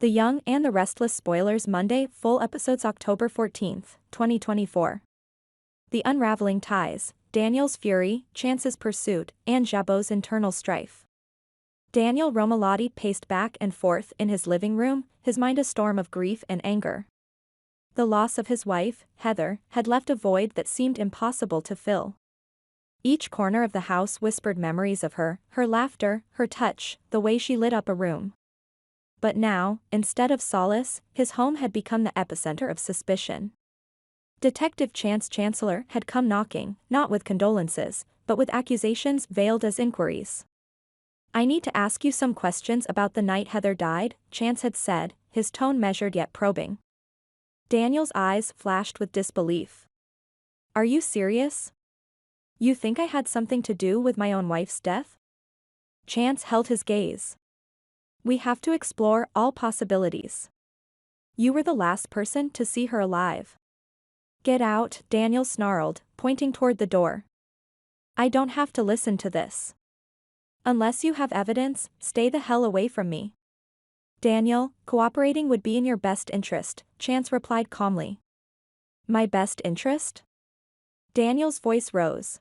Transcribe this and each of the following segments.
The Young and the Restless spoilers Monday, full episodes October 14th, 2024. The unraveling ties, Daniel's fury, Chance's pursuit, and Jabot's internal strife. Daniel Romalotti paced back and forth in his living room, his mind a storm of grief and anger. The loss of his wife, Heather, had left a void that seemed impossible to fill. Each corner of the house whispered memories of her laughter, her touch, the way she lit up a room. But now, instead of solace, his home had become the epicenter of suspicion. Detective Chance Chancellor had come knocking, not with condolences, but with accusations veiled as inquiries. "I need to ask you some questions about the night Heather died," Chance had said, his tone measured yet probing. Daniel's eyes flashed with disbelief. "Are you serious? You think I had something to do with my own wife's death?" Chance held his gaze. "We have to explore all possibilities. You were the last person to see her alive." "Get out," Daniel snarled, pointing toward the door. "I don't have to listen to this. Unless you have evidence, stay the hell away from me." "Daniel, cooperating would be in your best interest," Chance replied calmly. "My best interest?" Daniel's voice rose.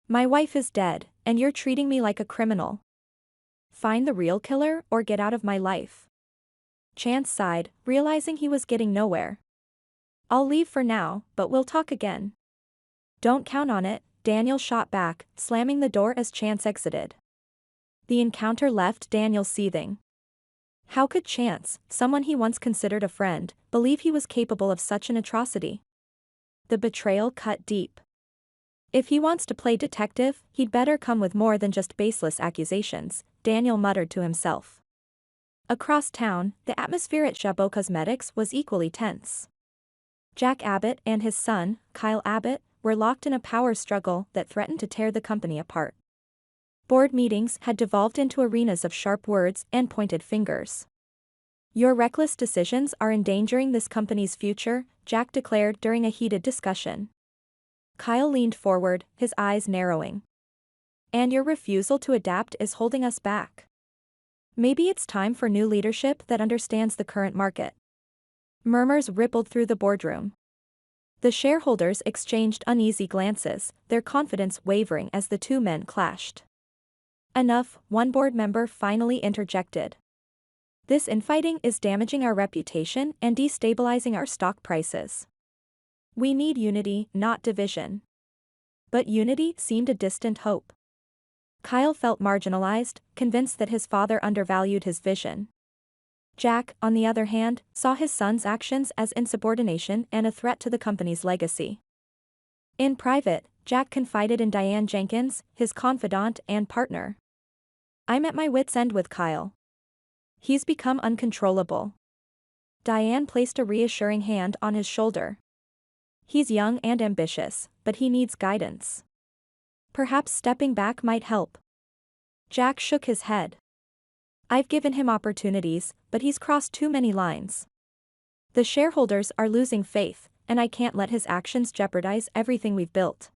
"My wife is dead, and you're treating me like a criminal. Find the real killer or get out of my life." Chance sighed, realizing he was getting nowhere. "I'll leave for now, but we'll talk again." "Don't count on it," Daniel shot back, slamming the door as Chance exited. The encounter left Daniel seething. How could Chance, someone he once considered a friend, believe he was capable of such an atrocity? The betrayal cut deep. If he wants to play detective, he'd better come with more than just baseless accusations, Daniel muttered to himself. Across town, the atmosphere at Jabot Cosmetics was equally tense. Jack Abbott and his son, Kyle Abbott, were locked in a power struggle that threatened to tear the company apart. Board meetings had devolved into arenas of sharp words and pointed fingers. "Your reckless decisions are endangering this company's future," Jack declared during a heated discussion. Kyle leaned forward, his eyes narrowing. "And your refusal to adapt is holding us back. Maybe it's time for new leadership that understands the current market." Murmurs rippled through the boardroom. The shareholders exchanged uneasy glances, their confidence wavering as the two men clashed. "Enough," one board member finally interjected. "This infighting is damaging our reputation and destabilizing our stock prices. We need unity, not division." But unity seemed a distant hope. Kyle felt marginalized, convinced that his father undervalued his vision. Jack, on the other hand, saw his son's actions as insubordination and a threat to the company's legacy. In private, Jack confided in Diane Jenkins, his confidant and partner. "I'm at my wit's end with Kyle. He's become uncontrollable." Diane placed a reassuring hand on his shoulder. "He's young and ambitious, but he needs guidance. Perhaps stepping back might help." Jack shook his head. "I've given him opportunities, but he's crossed too many lines. The shareholders are losing faith, and I can't let his actions jeopardize everything we've built."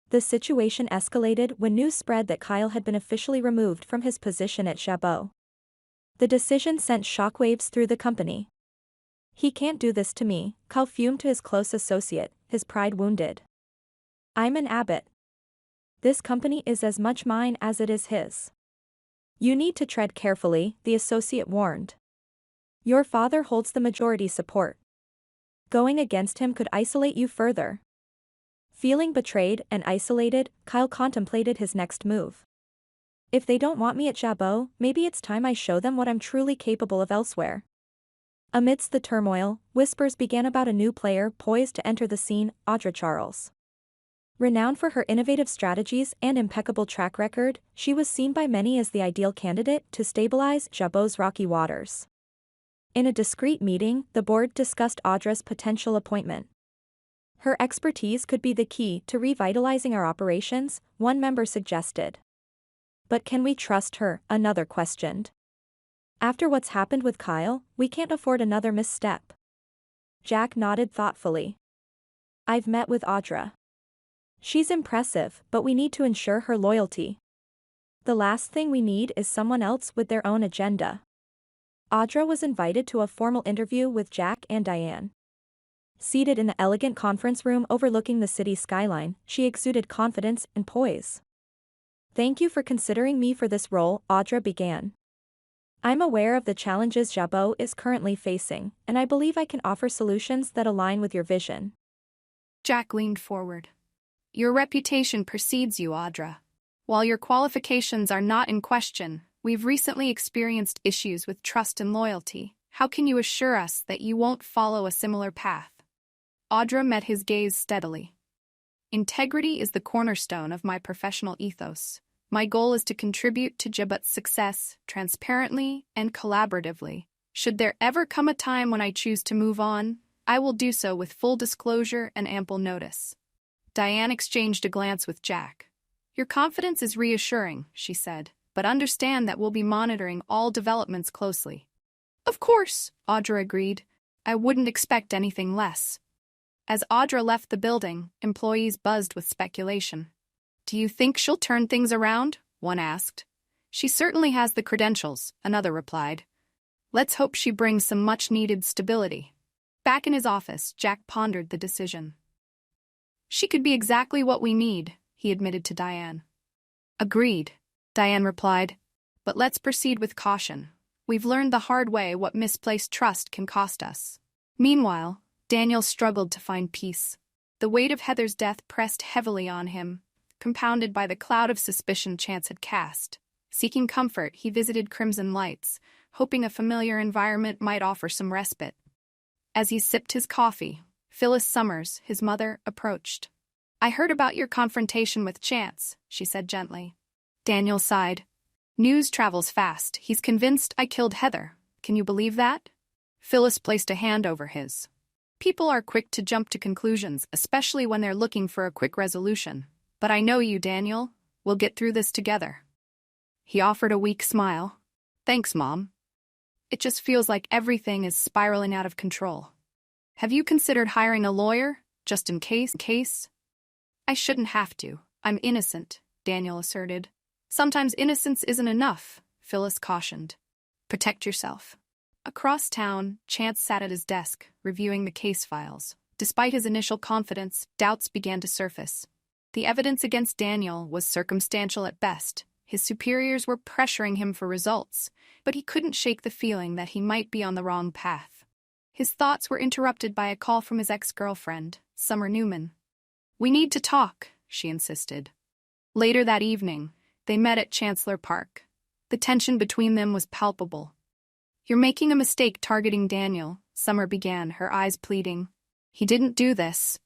The situation escalated when news spread that Kyle had been officially removed from his position at Jabot. The decision sent shockwaves through the company. "He can't do this to me," Kyle fumed to his close associate, his pride wounded. "I'm an Abbott. This company is as much mine as it is his." "You need to tread carefully," the associate warned. "Your father holds the majority support. Going against him could isolate you further." Feeling betrayed and isolated, Kyle contemplated his next move. "If they don't want me at Jabot, maybe it's time I show them what I'm truly capable of elsewhere." Amidst the turmoil, whispers began about a new player poised to enter the scene, Audra Charles. Renowned for her innovative strategies and impeccable track record, she was seen by many as the ideal candidate to stabilize Jabot's rocky waters. In a discreet meeting, the board discussed Audra's potential appointment. "Her expertise could be the key to revitalizing our operations," one member suggested. "But can we trust her?" another questioned. "After what's happened with Kyle, we can't afford another misstep." Jack nodded thoughtfully. "I've met with Audra. She's impressive, but we need to ensure her loyalty. The last thing we need is someone else with their own agenda." Audra was invited to a formal interview with Jack and Diane. Seated in the elegant conference room overlooking the city skyline, she exuded confidence and poise. "Thank you for considering me for this role," Audra began. "I'm aware of the challenges Jabot is currently facing, and I believe I can offer solutions that align with your vision." Jack leaned forward. "Your reputation precedes you, Audra. While your qualifications are not in question, we've recently experienced issues with trust and loyalty. How can you assure us that you won't follow a similar path?" Audra met his gaze steadily. "Integrity is the cornerstone of my professional ethos. My goal is to contribute to Jabot's success transparently and collaboratively. Should there ever come a time when I choose to move on, I will do so with full disclosure and ample notice." Diane exchanged a glance with Jack. "Your confidence is reassuring," she said, "but understand that we'll be monitoring all developments closely." "Of course," Audra agreed. "I wouldn't expect anything less." As Audra left the building, employees buzzed with speculation. "Do you think she'll turn things around?" one asked. "She certainly has the credentials," another replied. "Let's hope she brings some much-needed stability." Back in his office, Jack pondered the decision. "She could be exactly what we need," he admitted to Diane. "Agreed," Diane replied. "But let's proceed with caution. We've learned the hard way what misplaced trust can cost us." Meanwhile, Daniel struggled to find peace. The weight of Heather's death pressed heavily on him, compounded by the cloud of suspicion chance had cast. Seeking comfort, he visited Crimson Lights, hoping a familiar environment might offer some respite. As he sipped his coffee, Phyllis Summers, his mother, approached. "I heard about your confrontation with Chance," she said gently. Daniel sighed. "News travels fast. He's convinced I killed Heather. Can you believe that?" Phyllis placed a hand over his. "People are quick to jump to conclusions, especially when they're looking for a quick resolution. But I know you, Daniel. We'll get through this together." He offered a weak smile. "Thanks, Mom. It just feels like everything is spiraling out of control. Have you considered hiring a lawyer, just in case?" "I shouldn't have to. I'm innocent," Daniel asserted. "Sometimes innocence isn't enough," Phyllis cautioned. "Protect yourself." Across town, Chance sat at his desk, reviewing the case files. Despite his initial confidence, doubts began to surface. The evidence against Daniel was circumstantial at best. His superiors were pressuring him for results, but he couldn't shake the feeling that he might be on the wrong path. His thoughts were interrupted by a call from his ex-girlfriend, Summer Newman. "We need to talk," she insisted. Later that evening, they met at Chancellor Park. The tension between them was palpable. "You're making a mistake targeting Daniel," Summer began, her eyes pleading. "He didn't do this."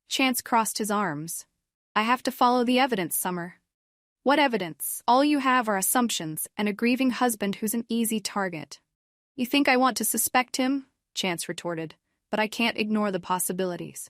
Chance crossed his arms. "I have to follow the evidence, Summer." "What evidence? All you have are assumptions and a grieving husband who's an easy target." "You think I want to suspect him?" Chance retorted. "But I can't ignore the possibilities.